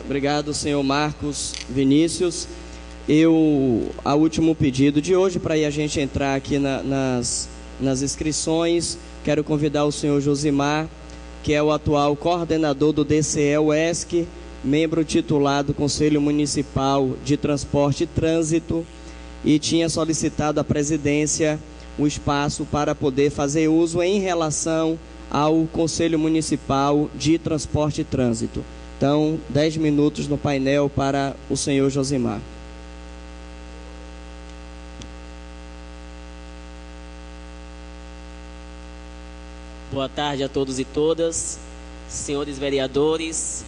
Obrigado, senhor Marcos Vinícius. O último pedido de hoje, para a gente entrar aqui nas inscrições, quero convidar o senhor Josimar, que é o atual coordenador do DCE-UESC, membro titular do Conselho Municipal de Transporte e Trânsito, e tinha solicitado à presidência o espaço para poder fazer uso em relação ao Conselho Municipal de Transporte e Trânsito. Então, 10 minutos no painel para o senhor Josimar. Boa tarde a todos e todas, senhores vereadores,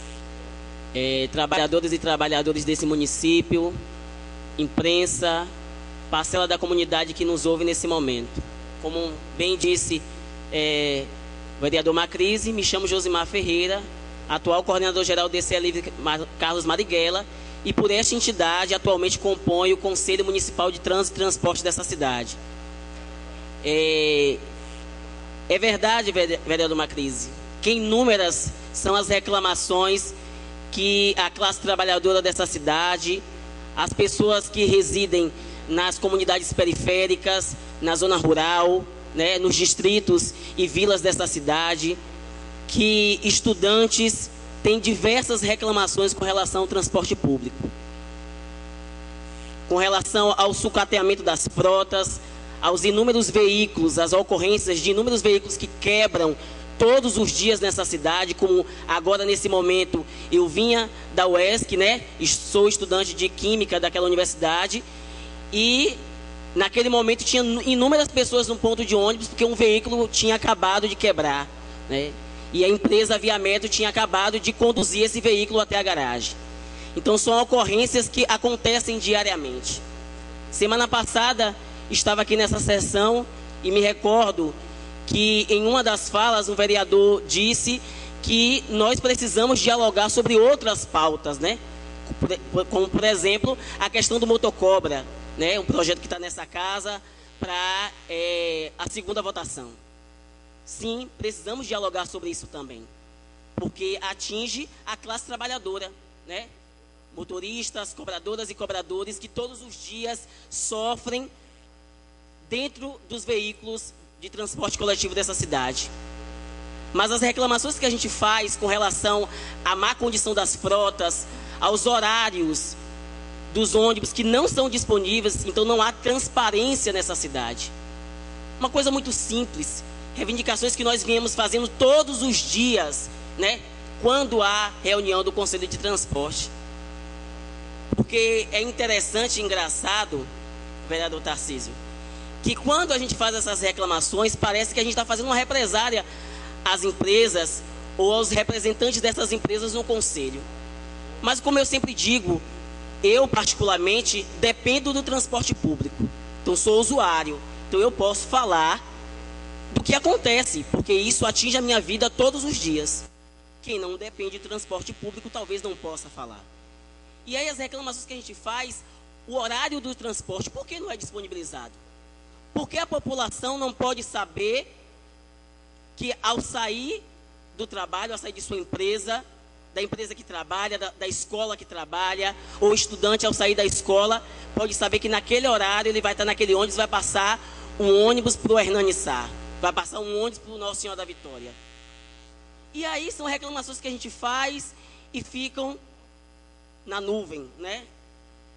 trabalhadores e trabalhadoras desse município, imprensa, parcela da comunidade que nos ouve nesse momento. Como bem disse o vereador Macrise, me chamo Josimar Ferreira, atual coordenador-geral do DCE Livre Carlos Marighella, e por esta entidade atualmente compõe o Conselho Municipal de Trânsito e Transporte dessa cidade. É verdade, vereador Macrise, que inúmeras são as reclamações que a classe trabalhadora dessa cidade, as pessoas que residem nas comunidades periféricas, na zona rural, né, nos distritos e vilas dessa cidade, que estudantes têm diversas reclamações com relação ao transporte público, com relação ao sucateamento das frotas, aos inúmeros veículos, às ocorrências de inúmeros veículos que quebram todos os dias nessa cidade, como agora nesse momento eu vinha da UESC, né? Sou estudante de Química daquela universidade, e naquele momento tinha inúmeras pessoas no ponto de ônibus porque um veículo tinha acabado de quebrar, né? E a empresa Via Metro tinha acabado de conduzir esse veículo até a garagem. Então são ocorrências que acontecem diariamente. Semana passada estava aqui nessa sessão e me recordo que em uma das falas um vereador disse que nós precisamos dialogar sobre outras pautas, né? Como, por exemplo, a questão do motocobra, né? Um projeto que está nessa casa para a segunda votação. Sim, precisamos dialogar sobre isso também, porque atinge a classe trabalhadora, né? Motoristas, cobradoras e cobradores que todos os dias sofrem dentro dos veículos de transporte coletivo dessa cidade. Mas as reclamações que a gente faz com relação à má condição das frotas, aos horários dos ônibus que não são disponíveis, então não há transparência nessa cidade. Uma coisa muito simples, reivindicações que nós viemos fazendo todos os dias, né, quando há reunião do Conselho de Transporte. Porque é interessante e engraçado, vereador Tarcísio, que quando a gente faz essas reclamações, parece que a gente está fazendo uma represália às empresas ou aos representantes dessas empresas no conselho. Mas como eu sempre digo, eu particularmente dependo do transporte público. Então sou usuário, então eu posso falar do que acontece, porque isso atinge a minha vida todos os dias. Quem não depende do transporte público talvez não possa falar. E aí as reclamações que a gente faz, o horário do transporte, por que não é disponibilizado? Porque a população não pode saber que ao sair do trabalho, ao sair de sua empresa, da empresa que trabalha, da escola que trabalha, ou estudante ao sair da escola, pode saber que naquele horário ele vai estar naquele ônibus, vai passar um ônibus para o Hernani Sá, vai passar um ônibus para o Nossa Senhora da Vitória. E aí são reclamações que a gente faz e ficam na nuvem, né?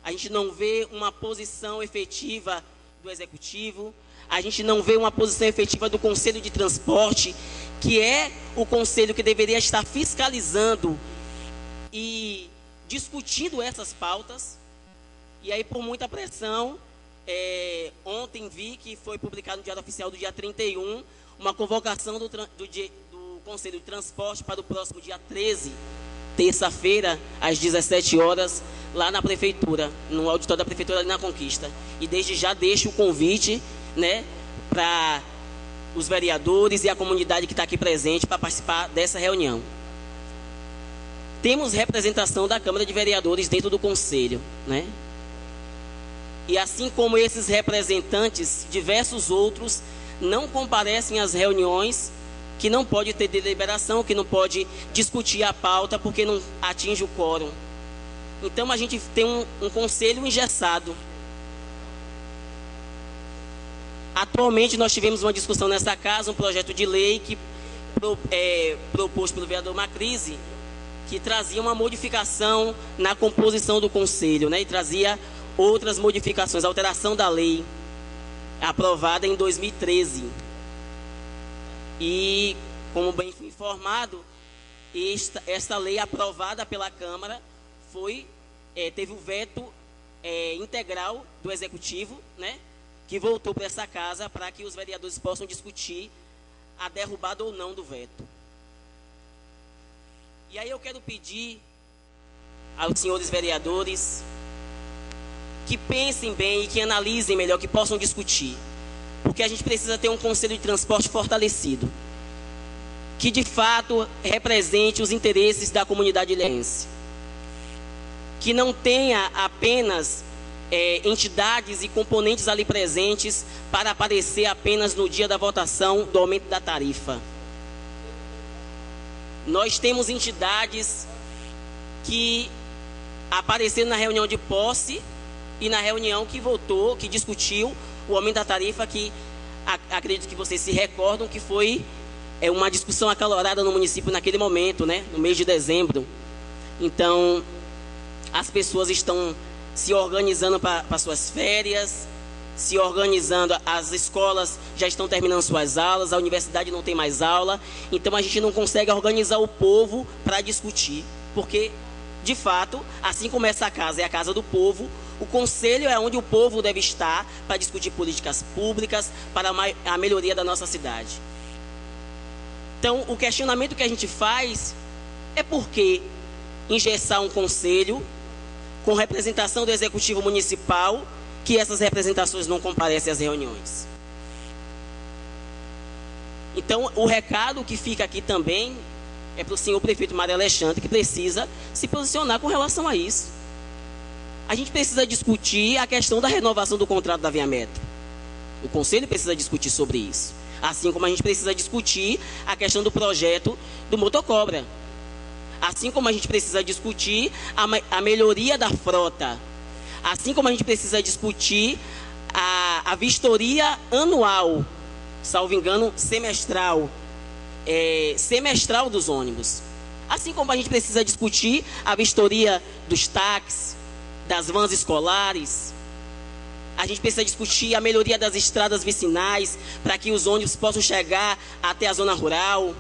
A gente não vê uma posição efetiva do Executivo, a gente não vê uma posição efetiva do Conselho de Transporte, que é o conselho que deveria estar fiscalizando e discutindo essas pautas. E aí, por muita pressão, ontem vi que foi publicado no Diário Oficial do dia 31, uma convocação do Conselho de Transporte para o próximo dia 13, terça-feira, às 17 horas, lá na Prefeitura, no auditório da Prefeitura ali na Conquista. E desde já deixo o convite, né, para os vereadores e a comunidade que está aqui presente para participar dessa reunião. Temos representação da Câmara de Vereadores dentro do Conselho, né? E assim como esses representantes, diversos outros não comparecem às reuniões que não pode ter deliberação, que não pode discutir a pauta porque não atinge o quórum. Então a gente tem um conselho engessado. Atualmente nós tivemos uma discussão nessa casa, um projeto de lei que proposto pelo vereador Macrise, que trazia uma modificação na composição do conselho, né? E trazia outras modificações, alteração da lei, aprovada em 2013. E, como bem fui informado, esta lei aprovada pela Câmara teve o veto integral do Executivo, né? Que voltou para essa casa para que os vereadores possam discutir a derrubada ou não do veto. E aí eu quero pedir aos senhores vereadores que pensem bem e que analisem melhor, que possam discutir. Porque a gente precisa ter um conselho de transporte fortalecido, que de fato represente os interesses da comunidade ilhéense. Que não tenha apenas entidades e componentes ali presentes para aparecer apenas no dia da votação do aumento da tarifa. Nós temos entidades que apareceram na reunião de posse e na reunião que votou, que discutiu o aumento da tarifa, que acredito que vocês se recordam que foi uma discussão acalorada no município naquele momento, né, no mês de dezembro. Então, as pessoas estão se organizando para suas férias, se organizando, as escolas já estão terminando suas aulas, a universidade não tem mais aula, então a gente não consegue organizar o povo para discutir, porque, de fato, assim como essa casa é a casa do povo, o conselho é onde o povo deve estar para discutir políticas públicas, para a melhoria da nossa cidade. Então, o questionamento que a gente faz é por que engessar um conselho com representação do Executivo Municipal, que essas representações não comparecem às reuniões. Então, o recado que fica aqui também é para o senhor prefeito Mário Alexandre, que precisa se posicionar com relação a isso. A gente precisa discutir a questão da renovação do contrato da Via Metro. O Conselho precisa discutir sobre isso. Assim como a gente precisa discutir a questão do projeto do motocobra. Assim como a gente precisa discutir a melhoria da frota. Assim como a gente precisa discutir a vistoria anual, salvo engano, semestral dos ônibus. Assim como a gente precisa discutir a vistoria dos táxis, das vans escolares. A gente precisa discutir a melhoria das estradas vicinais para que os ônibus possam chegar até a zona rural.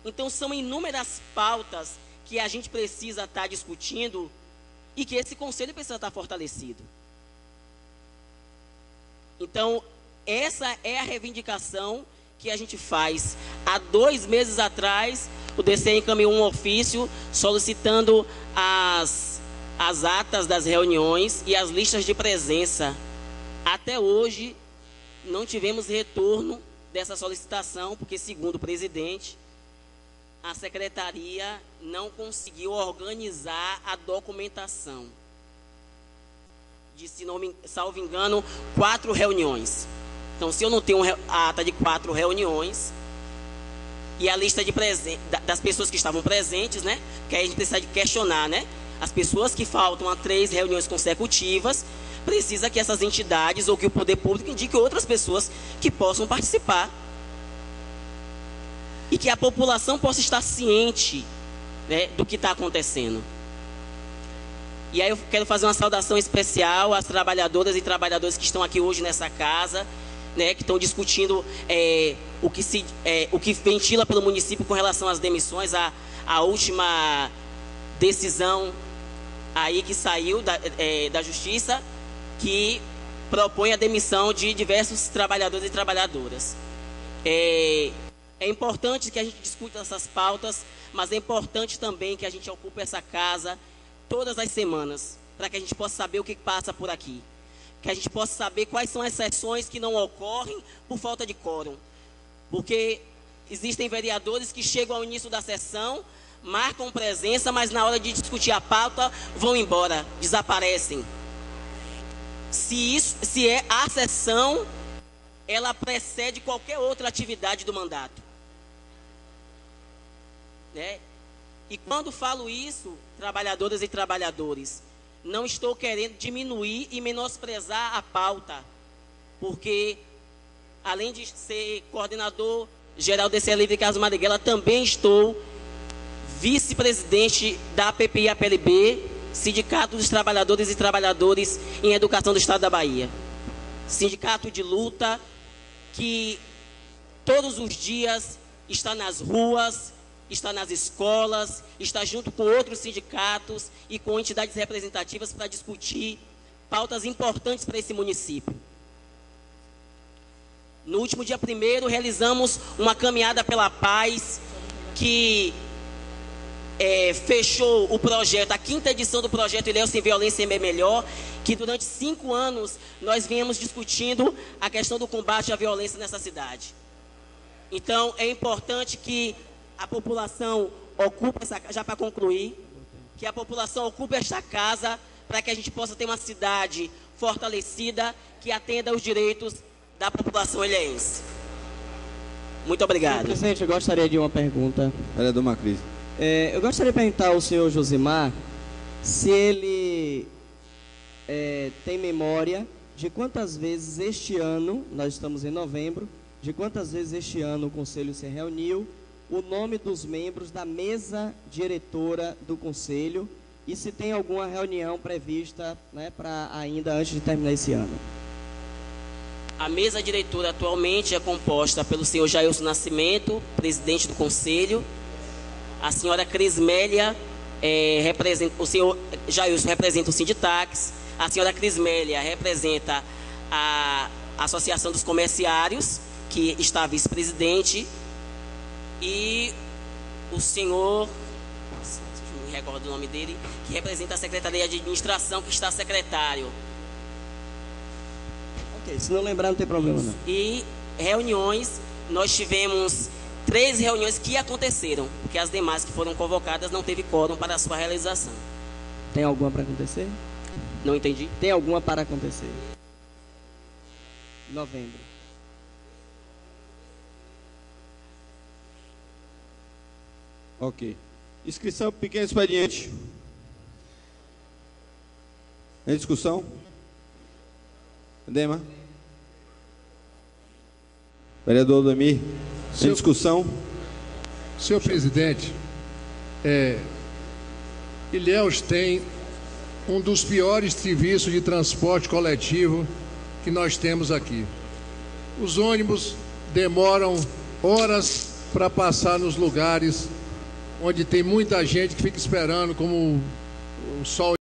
Então, são inúmeras pautas que a gente precisa estar discutindo e que esse conselho precisa estar fortalecido. Então, essa é a reivindicação que a gente faz. Há 2 meses atrás, o DCE encaminhou um ofício solicitando as atas das reuniões e as listas de presença. Até hoje, não tivemos retorno dessa solicitação, porque, segundo o presidente, a secretaria não conseguiu organizar a documentação de, salvo engano, 4 reuniões. Então, se eu não tenho a ata de 4 reuniões e a lista de das pessoas que estavam presentes, né? Que aí a gente precisa de questionar, né? As pessoas que faltam a 3 reuniões consecutivas, precisa que essas entidades ou que o poder público indique outras pessoas que possam participar. E que a população possa estar ciente, né, do que está acontecendo. E aí eu quero fazer uma saudação especial às trabalhadoras e trabalhadores que estão aqui hoje nessa casa, né, que estão discutindo o que ventila pelo município com relação às demissões, a última decisão aí que saiu da Justiça, que propõe a demissão de diversos trabalhadores e trabalhadoras. É importante que a gente discuta essas pautas, mas é importante também que a gente ocupe essa casa todas as semanas, para que a gente possa saber o que passa por aqui. Que a gente possa saber quais são as sessões que não ocorrem por falta de quórum. Porque existem vereadores que chegam ao início da sessão, marcam presença, mas na hora de discutir a pauta vão embora, desaparecem. Se a sessão ela precede qualquer outra atividade do mandato, né? E quando falo isso, trabalhadoras e trabalhadores, não estou querendo diminuir e menosprezar a pauta, porque além de ser coordenador geral desse Livre Carlos Marighella, também estou vice-presidente da APPI-APLB, Sindicato dos Trabalhadores e Trabalhadores em Educação do Estado da Bahia. Sindicato de luta que todos os dias está nas ruas, está nas escolas, está junto com outros sindicatos e com entidades representativas para discutir pautas importantes para esse município. No último dia 1º, realizamos uma caminhada pela paz que fechou o projeto, a 5ª edição do projeto Ilhéus Sem Violência é Melhor, que durante 5 anos nós viemos discutindo a questão do combate à violência nessa cidade. Então, é importante que a população ocupe essa, já para concluir, que a população ocupe esta casa para que a gente possa ter uma cidade fortalecida que atenda aos direitos da população ilhéense. Muito obrigado. Senhor presidente, eu gostaria de uma pergunta. Vereador Macris. Eu gostaria de perguntar ao senhor Josimar se ele tem memória de quantas vezes este ano, nós estamos em novembro, de quantas vezes este ano o Conselho se reuniu, o nome dos membros da mesa diretora do Conselho e se tem alguma reunião prevista, né, para ainda antes de terminar esse ano. A mesa diretora atualmente é composta pelo senhor Jailson Nascimento, presidente do Conselho, a senhora Crismélia, o senhor Jailson representa o Sinditax, a senhora Crismélia representa a Associação dos Comerciários, que está vice-presidente, e o senhor, não me recordo o nome dele, que representa a Secretaria de Administração, que está secretário. Ok, se não lembrar não tem problema não. E reuniões, nós tivemos 3 reuniões que aconteceram, porque as demais que foram convocadas não teve quórum para a sua realização. Tem alguma para acontecer? Não entendi? Tem alguma para acontecer? Novembro. Ok. Inscrição pequeno expediente. Em discussão? Dema? Vereador Ademir? Em discussão? Senhor presidente, Ilhéus tem um dos piores serviços de transporte coletivo que nós temos aqui. Os ônibus demoram horas para passar nos lugares onde tem muita gente que fica esperando, como o sol